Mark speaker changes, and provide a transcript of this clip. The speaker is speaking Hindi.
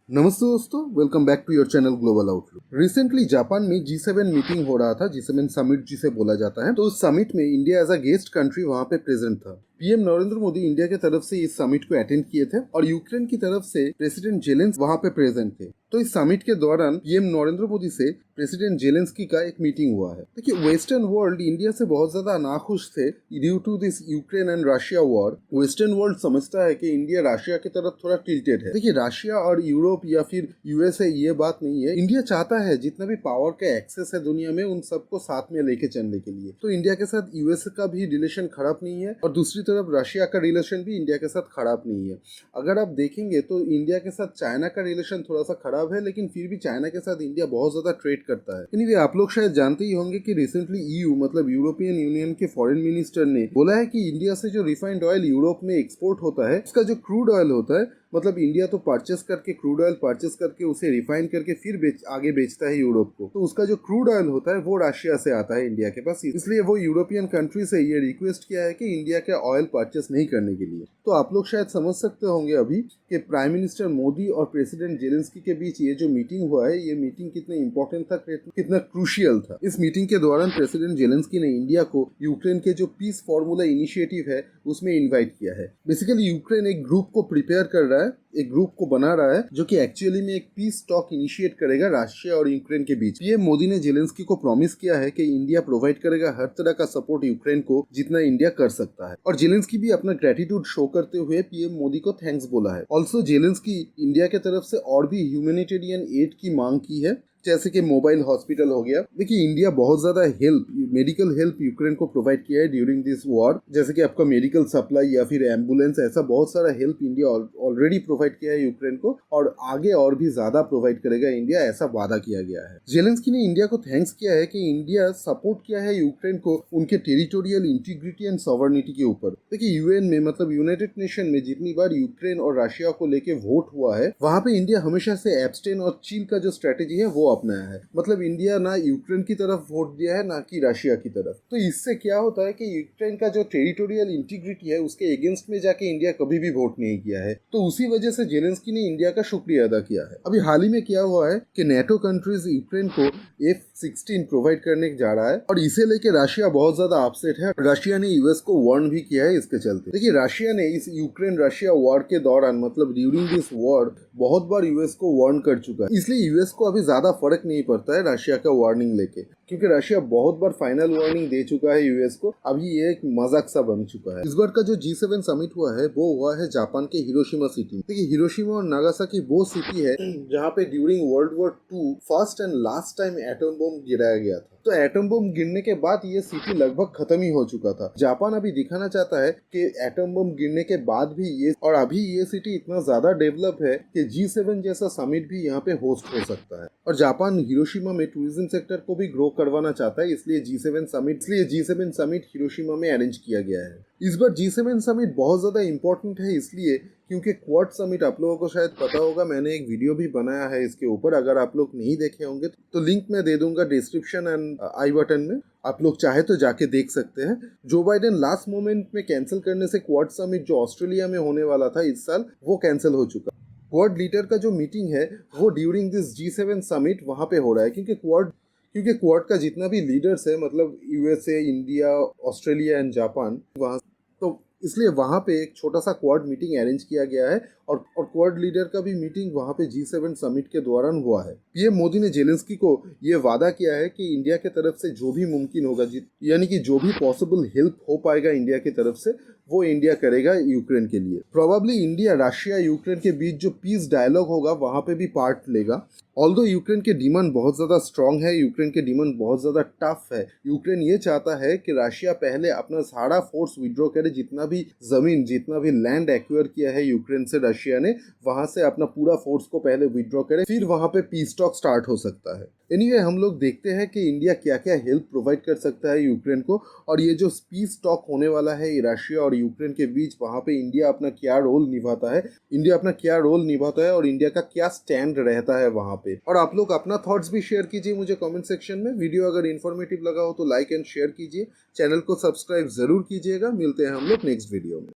Speaker 1: नमस्ते दोस्तों, welcome back to your channel global outlook. Recently Japan में G7 मीटिंग हो रहा था, G7 समिट जिसे बोला जाता है। तो उस समिट में India as a guest country वहां पे प्रेजेंट था। पीएम नरेंद्र मोदी इंडिया की तरफ से इस समिट को अटेंड किए थे और यूक्रेन की तरफ से प्रेसिडेंट जेलेंस्की वहां पे प्रेजेंट थे। तो इस समिट के दौरान पीएम नरेंद्र मोदी से प्रेसिडेंट जेलेंस्की का एक मीटिंग हुआ है। देखिए, वेस्टर्न वर्ल्ड इंडिया से बहुत ज्यादा नाखुश थे due to this Ukraine and Russia war. Western world समझता है कि इंडिया रशिया की तरफ थोड़ा टिल्टेड है। देखिए, रशिया और यूरोप या फिर यूएसए ये बात नहीं है। इंडिया चाहता है जितना भी पावर का एक्सेस है दुनिया में उन सबको साथ में लेके चलने के लिए। तो इंडिया के साथ यूएसए का भी रिलेशन खराब नहीं है और दूसरी तरफ रशिया का रिलेशन भी इंडिया के साथ खराब नहीं है। अगर आप देखेंगे तो इंडिया के साथ चाइना का रिलेशन थोड़ा सा खराब है, लेकिन फिर भी चाइना के साथ इंडिया बहुत ज्यादा ट्रेड करता है। एनीवे, आप लोग शायद जानते ही होंगे कि रिसेंटली ईयू मतलब यूरोपियन यूनियन के फॉरेन मिनिस्टर ने बोला है कि इंडिया से जो रिफाइंड ऑयल यूरोप में एक्सपोर्ट होता है, उसका जो क्रूड ऑयल होता है, मतलब इंडिया तो परचेस करके क्रूड ऑयल परचेस करके उसे रिफाइन करके फिर आगे बेचता है यूरोप को। तो उसका जो क्रूड ऑयल होता है वो रशिया से आता है इंडिया के पास। इसलिए वो यूरोपियन कंट्री से ये रिक्वेस्ट किया है कि इंडिया के ऑयल परचेस नहीं करने के लिए। तो आप लोग शायद समझ सकते होंगे अभी कि प्राइम मिनिस्टर मोदी और प्रेसिडेंट जेलेंस्की के बीच ये जो मीटिंग हुआ है, ये मीटिंग कितना इंपॉर्टेंट था, कितना क्रूशियल था। इस मीटिंग के दौरान प्रेसिडेंट जेलेंस्की ने इंडिया को यूक्रेन के जो पीस फॉर्मूला इनिशिएटिव है उसमें इन्वाइट किया है। बेसिकली यूक्रेन एक ग्रुप को प्रिपेयर कर रहा है, एक ग्रुप को बना रहा है जो कि एक्चुअली में एक पीस टॉक इनिशिएट करेगा रशिया और यूक्रेन के बीच। पीएम मोदी ने जेलेंस्की को प्रॉमिस किया है कि इंडिया प्रोवाइड करेगा हर तरह का सपोर्ट यूक्रेन को जितना इंडिया कर सकता है। और जेलेंस्की भी अपना ग्रेटिट्यूड शो करते हुए पीएम मोदी को थैंक्स बोला है। ऑल्सो जेलेंस्की इंडिया के तरफ से और भी ह्यूमैनिटेरियन एड की मांग की है, जैसे कि मोबाइल हॉस्पिटल हो गया। देखिए, इंडिया बहुत ज्यादा मेडिकल हेल्प यूक्रेन को प्रोवाइड किया है ड्यूरिंग दिस वॉर, जैसे कि आपका मेडिकल सप्लाई या फिर एम्बुलेंस, ऐसा बहुत सारा हेल्प इंडिया ऑलरेडी प्रोवाइड किया है यूक्रेन को और आगे और भी ज्यादा प्रोवाइड करेगा इंडिया, ऐसा वादा किया गया है। जेलेंस्की ने इंडिया को थैंक्स किया है कि इंडिया सपोर्ट किया है यूक्रेन को उनके टेरिटोरियल इंटीग्रिटी एंड सॉवरेनिटी के ऊपर। देखिए, यूएन में मतलब यूनाइटेड नेशन में जितनी बार यूक्रेन और रशिया को लेके वोट हुआ है, वहां पे इंडिया हमेशा से एब्सटेन और चील का जो स्ट्रेटेजी है वो अपनाया है। मतलब इंडिया ना यूक्रेन की तरफ वोट दिया है ना कि रशिया की तरफ। तो इससे क्या होता है कि यूक्रेन का जो टेरिटोरियल इंटीग्रिटी है उसके अगेंस्ट में जाके इंडिया कभी भी वोट नहीं किया है। तो उसी वजह से जेलेंस्की ने इंडिया का शुक्रिया अदा किया है। अभी हाल ही में क्या हुआ है कि नेटो कंट्रीज यूक्रेन को F-16 प्रोवाइड करने जा रहा है और इसे लेके रशिया बहुत ज्यादा अपसेट है। रशिया ने यूएस को वार्न भी किया है इसके चलते। देखिए, रशिया ने इस यूक्रेन रशिया वॉर के दौरान मतलब ड्यूरिंग दिस वॉर बहुत बार यूएस को वार्न कर चुका है। इसलिए यूएस को अभी ज्यादा फर्क नहीं पड़ता है रशिया का वार्निंग लेके, क्योंकि रशिया बहुत बार फाइनल वार्निंग दे चुका है यूएस को। अभी ये एक मजाक सा बन चुका है। इस बार का जो G7 समिट हुआ है वो हुआ है जापान के हिरोशिमा सिटी। देखिए, हिरोशिमा और नागासाकी वो सिटी है जहाँ पे during world war 2 first and last time atom bomb गिराया गया था। तो एटम बम गिरने के बाद ये सिटी लगभग खत्म ही हो चुका था। जापान अभी दिखाना चाहता है कि एटम बम गिरने के बाद भी ये और अभी ये सिटी इतना ज्यादा डेवलप है कि G7 जैसा समिट भी यहाँ पे होस्ट हो सकता है। और जापान हिरोशिमा में टूरिज्म सेक्टर को भी ग्रो करवाना चाहता है, इसलिए G7 समिट हिरोशिमा में अरेंज किया गया है। इस बार G7 समिट बहुत ज्यादा इंपॉर्टेंट है इसलिए क्योंकि क्वाड समिट आप लोगों को शायद पता होगा, मैंने एक वीडियो भी बनाया है इसके ऊपर। अगर आप लोग नहीं देखे होंगे तो लिंक मैं दे दूंगा डिस्क्रिप्शन एंड आई बटन में, आप लोग चाहे तो जाके देख सकते हैं। जो बाइडेन लास्ट मोमेंट में कैंसिल करने से क्वाड समिट जो ऑस्ट्रेलिया में होने वाला था इस साल, वो कैंसिल हो चुका। क्वाड लीडर का जो मीटिंग है वो ड्यूरिंग दिस G7 समिट वहां पे हो रहा है, क्योंकि क्वाड का जितना भी लीडर्स है मतलब USA, India, Australia and Japan, वहां तो इसलिए वहां पे एक छोटा सा क्वाड मीटिंग अरेंज किया गया है और क्वाड लीडर का भी मीटिंग वहां पे G7 समिट के दौरान हुआ है। पीएम मोदी ने जेलेंस्की को ये वादा किया है कि इंडिया के तरफ से जो भी मुमकिन होगा, यानी कि जो भी पॉसिबल हेल्प हो पाएगा इंडिया की तरफ से, वो इंडिया करेगा यूक्रेन के लिए। प्रोबेबली इंडिया रशिया यूक्रेन के बीच जो पीस डायलॉग होगा वहां पे भी पार्ट लेगा। ऑल्दो यूक्रेन के डिमांड बहुत ज्यादा स्ट्रांग है, यूक्रेन के डिमांड बहुत ज्यादा टफ है। यूक्रेन ये चाहता है कि रशिया पहले अपना सारा फोर्स विड्रॉ करे, जितना भी जमीन जितना भी लैंड एक्वायर किया है यूक्रेन से रशिया ने, वहां से अपना पूरा फोर्स को पहले विड्रॉ करे, फिर वहां पे पीस टॉक स्टार्ट हो सकता है। एनीवे, हम लोग देखते हैं कि इंडिया क्या क्या हेल्प प्रोवाइड कर सकता है यूक्रेन को, और ये जो पीस टॉक होने वाला है रशिया और यूक्रेन के बीच, वहां पे इंडिया अपना क्या रोल निभाता है और इंडिया का क्या स्टैंड रहता है वहां पे। और आप लोग अपना थॉट्स भी शेयर कीजिए मुझे कमेंट सेक्शन में। वीडियो अगर इन्फॉर्मेटिव लगा हो तो लाइक एंड शेयर कीजिए, चैनल को सब्सक्राइब जरूर कीजिएगा। मिलते हैं हम लोग नेक्स्ट वीडियो में।